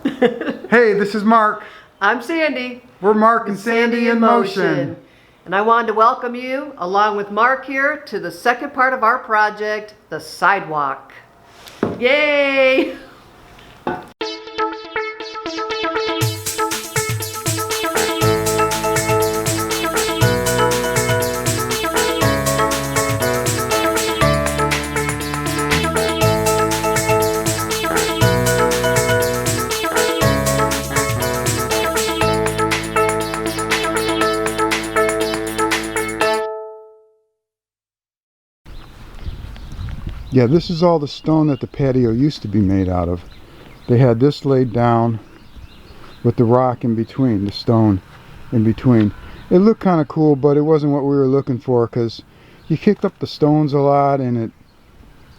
Hey, this is Mark. I'm Sandy. We're Mark and Sandy in motion. And I wanted to welcome you, along with Mark here, to the second part of our project, the sidewalk. Yay! Yeah, this is all the stone that the patio used to be made out of. They had this laid down with the rock in between, the stone in between. It looked kind of cool, but it wasn't what we were looking for because you kicked up the stones a lot and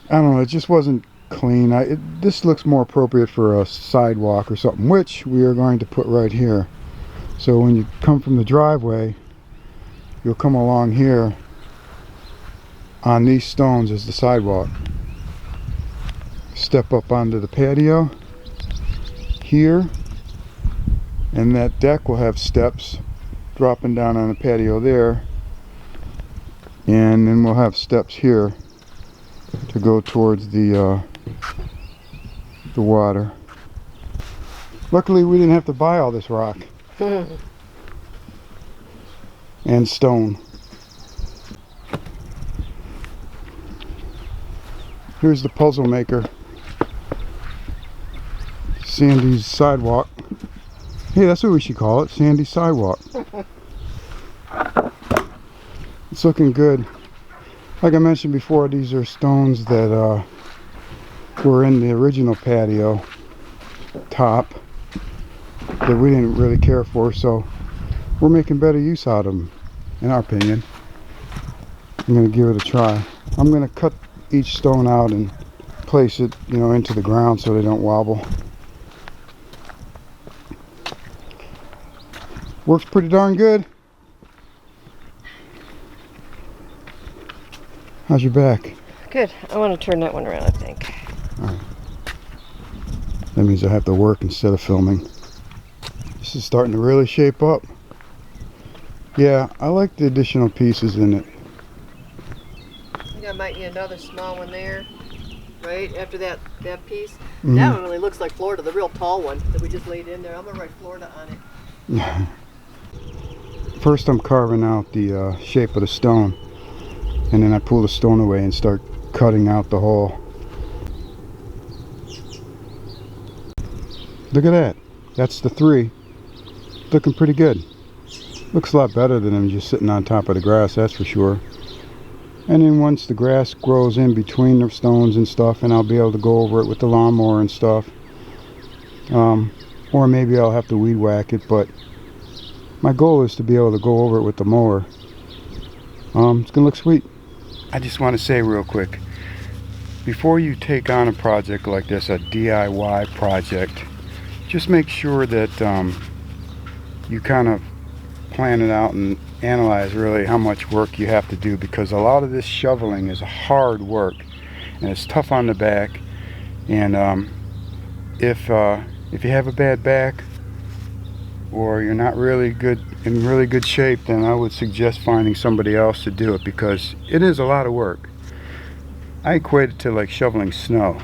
I don't know, it just wasn't clean. This looks more appropriate for a sidewalk or something, which we are going to put right here. So when you come from the driveway, you'll come along here. On these stones is the sidewalk. Step up onto the patio here, and that deck will have steps dropping down on the patio there, and then we'll have steps here to go towards the water. Luckily we didn't have to buy all this rock and stone. Here's the puzzle maker, Sandie's sidewalk. Hey, that's what we should call it, Sandie's sidewalk. It's looking good. Like I mentioned before, these are stones that were in the original patio top that we didn't really care for, so we're making better use out of them, in our opinion. I'm going to give it a try. I'm going to cut each stone out and place it, into the ground so they don't wobble. Works pretty darn good. How's your back? Good. I want to turn that one around, I think. All right. That means I have to work instead of filming. This is starting to really shape up. Yeah, I like the additional pieces in it. I might need another small one there, right after that piece. Mm-hmm. That one really looks like Florida, the real tall one that we just laid in there. I'm gonna write Florida on it. First I'm carving out the shape of the stone, and then I pull the stone away and start cutting out the hole. Look at that. That's the 3. Looking pretty good. Looks a lot better than them just sitting on top of the grass, that's for sure. And then once the grass grows in between the stones and stuff, and I'll be able to go over it with the lawnmower and stuff. Or maybe I'll have to weed whack it, but my goal is to be able to go over it with the mower. It's gonna look sweet. I just want to say real quick, before you take on a project like this, a DIY project, just make sure that you kind of plan it out and analyze really how much work you have to do, because a lot of this shoveling is hard work and it's tough on the back. And if you have a bad back or you're not really in really good shape, then I would suggest finding somebody else to do it, because it is a lot of work. I equate it to like shoveling snow.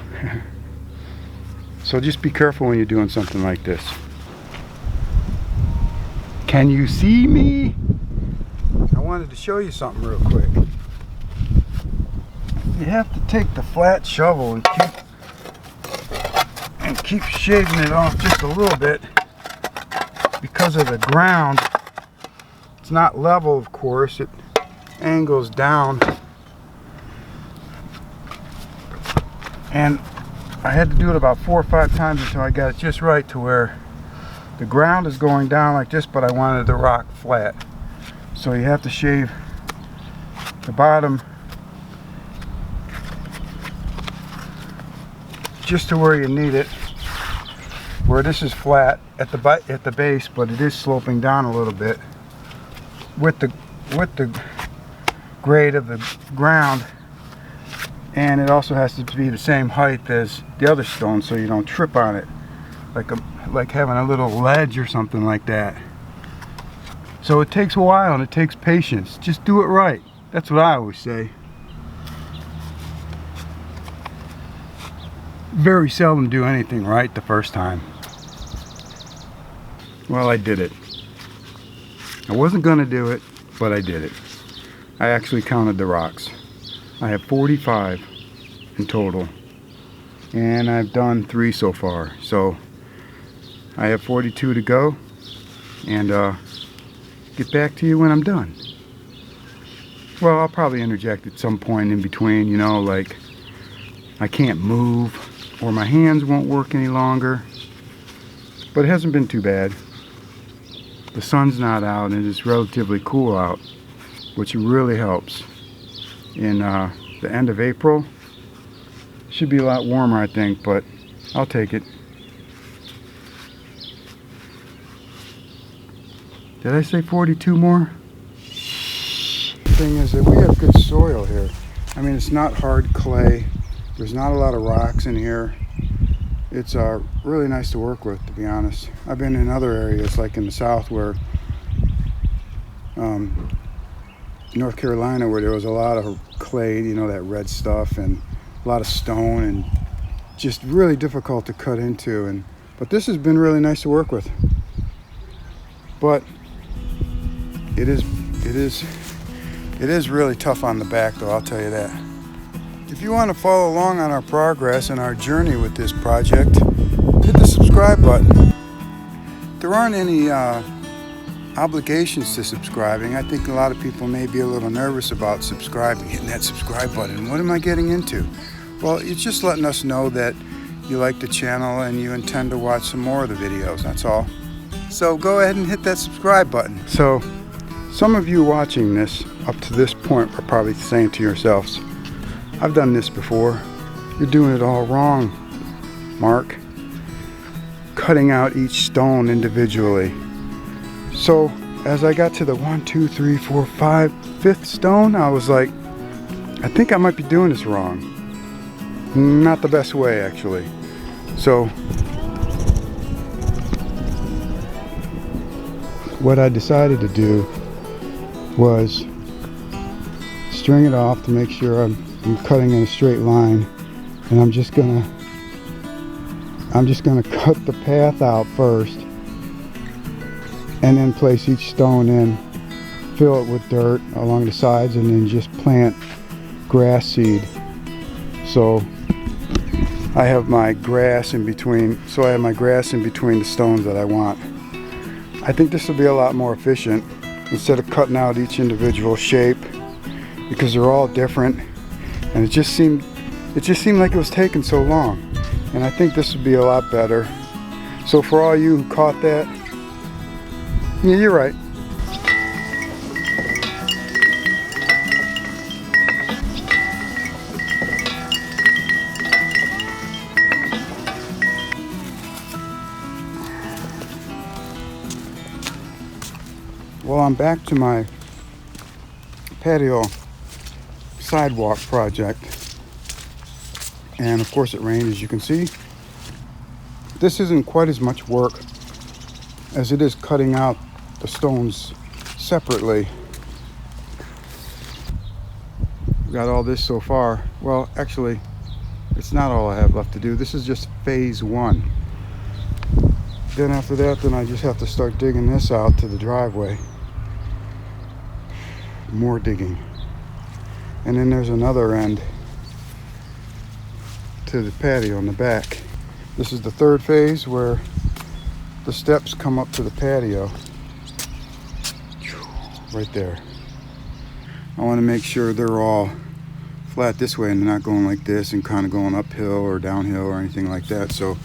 So just be careful when you're doing something like this. Can you see me? I wanted to show you something real quick. You have to take the flat shovel and keep shaving it off just a little bit, because of the ground. It's not level, of course. It angles down. And I had to do it about 4 or 5 times until I got it just right to where the ground is going down like this, but I wanted the rock flat. So you have to shave the bottom just to where you need it, where this is flat at the base, but it is sloping down a little bit with the grade of the ground. And it also has to be the same height as the other stone so you don't trip on it. like having a little ledge or something like that. So it takes a while and it takes patience. Just do it right. That's what I always say. Very seldom do anything right the first time. Well, I did it. I wasn't gonna do it, but I did it. I actually counted the rocks. I have 45 in total, and I've done 3 so far. So I have 42 to go, and get back to you when I'm done. Well, I'll probably interject at some point in between, you know, like I can't move or my hands won't work any longer, but it hasn't been too bad. The sun's not out and it's relatively cool out, which really helps. In the end of April, should be a lot warmer, I think, but I'll take it. Did I say 42 more? The thing is that we have good soil here. I mean, it's not hard clay. There's not a lot of rocks in here. It's really nice to work with, to be honest. I've been in other areas, like in the south, where North Carolina, where there was a lot of clay, you know, that red stuff, and a lot of stone, and just really difficult to cut into. But this has been really nice to work with. But it is really tough on the back, though, I'll tell you that. If you want to follow along on our progress and our journey with this project, hit the subscribe button. There aren't any obligations to subscribing. I think a lot of people may be a little nervous about subscribing, hitting that subscribe button. What am I getting into? Well, it's just letting us know that you like the channel and you intend to watch some more of the videos, that's all. So go ahead and hit that subscribe button. So some of you watching this up to this point are probably saying to yourselves, I've done this before. You're doing it all wrong, Mark. Cutting out each stone individually. So as I got to the 1, 2, 3, 4, 5, 5th stone, I was like, I think I might be doing this wrong. Not the best way, actually. So what I decided to do was string it off to make sure I'm cutting in a straight line, and I'm just gonna cut the path out first, and then place each stone in, fill it with dirt along the sides, and then just plant grass seed. So I have my grass in between. The stones that I want. I think this will be a lot more efficient instead of cutting out each individual shape, because they're all different. And it just seemed like it was taking so long. And I think this would be a lot better. So for all you who caught that, yeah, you're right. Well, I'm back to my patio sidewalk project, and of course it rained, as you can see. This isn't quite as much work as it is cutting out the stones separately. We got all this so far. Well, actually, it's not all I have left to do. This is just phase 1. Then after that, then I just have to start digging this out to the driveway. More digging. And then there's another end to the patio in the back. This is the 3rd phase, where the steps come up to the patio. Right there. I want to make sure they're all flat this way and they're not going like this and kind of going uphill or downhill or anything like that. So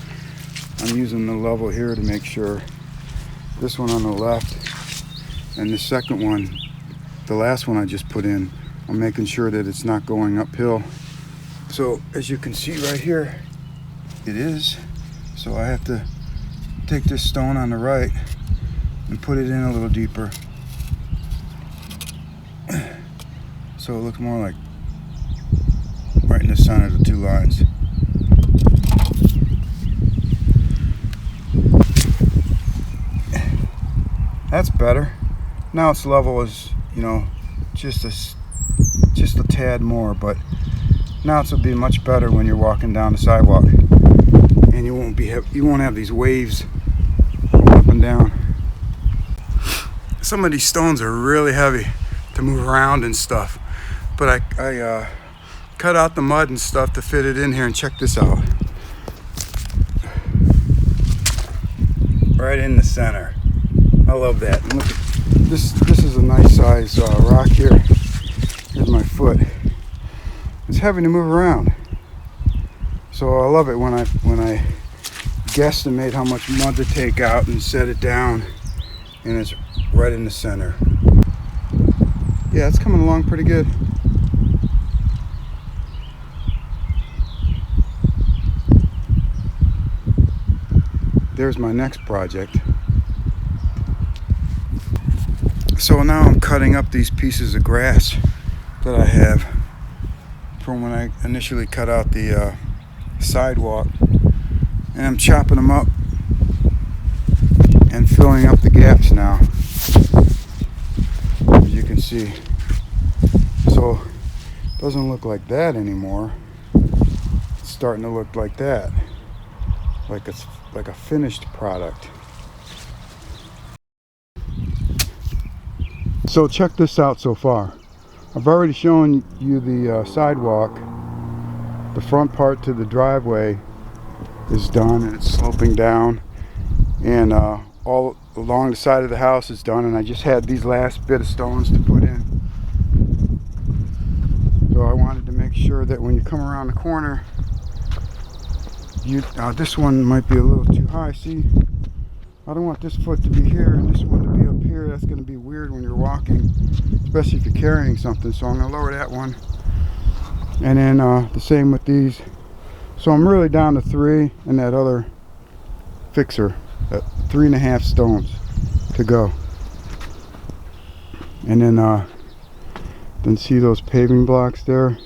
I'm using the level here to make sure this one on the left and the second one, the last one I just put in, I'm making sure that it's not going uphill. So as you can see right here, it is. So I have to take this stone on the right and put it in a little deeper, so it looks more like right in the center of the 2 lines. That's better. Now its level is, you know, just a tad more, but now it will be much better when you're walking down the sidewalk, and you won't have these waves going up and down. Some of these stones are really heavy to move around and stuff, but I cut out the mud and stuff to fit it in here, and check this out. Right in the center. I love that. And look at this. This is a nice size rock here. Here's my foot. It's heavy to move around, so I love it when I guesstimate how much mud to take out and set it down, and it's right in the center. Yeah, it's coming along pretty good. There's my next project. So now I'm cutting up these pieces of grass that I have from when I initially cut out the sidewalk, and I'm chopping them up and filling up the gaps now, as you can see. So it doesn't look like that anymore. It's starting to look like that, like it's like a finished product. So check this out so far. I've already shown you the sidewalk. The front part to the driveway is done, and it's sloping down, and all along the side of the house is done, and I just had these last bit of stones to put in. So I wanted to make sure that when you come around the corner, this one might be a little too high. See, I don't want this foot to be here and this one to be up here. That's going to be weird when you're walking, especially if you're carrying something. So I'm going to lower that one, and then the same with these. So I'm really down to 3, and that other fixer at 3.5 stones to go. And then see those paving blocks there?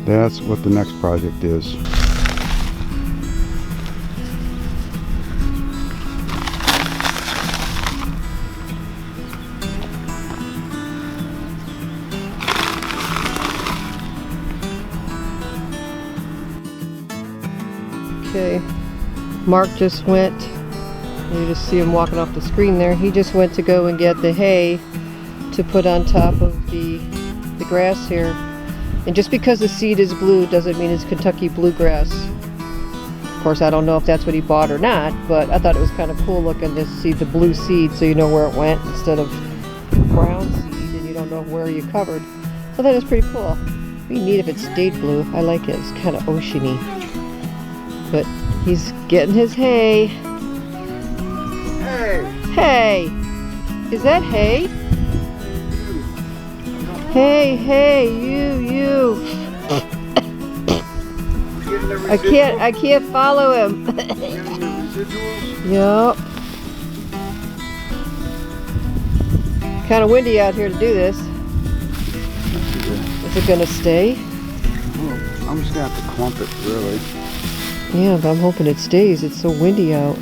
That's what the next project is. Okay, Mark just went, you just see him walking off the screen there. He just went to go and get the hay to put on top of the grass here. And just because the seed is blue doesn't mean it's Kentucky bluegrass. Of course, I don't know if that's what he bought or not, but I thought it was kind of cool looking to see the blue seed so you know where it went instead of brown seed and you don't know where you covered. So that is pretty cool. It'd be neat if it stayed blue. I like it. It's kind of oceany. But he's getting his hay. Hey! Hey! Is that hay? Hey, you! I can't follow him. Yup. Kind of windy out here to do this. Is it gonna stay? Well, I'm just gonna have to clump it, really. Yeah, but I'm hoping it stays. It's so windy out.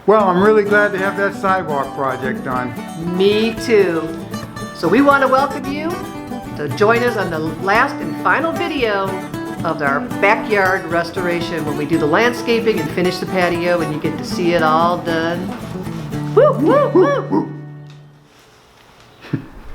Well, I'm really glad to have that sidewalk project done. Me too. So we want to welcome you So join us on the last and final video of our backyard restoration when we do the landscaping and finish the patio and you get to see it all done. Woo, woo, woo!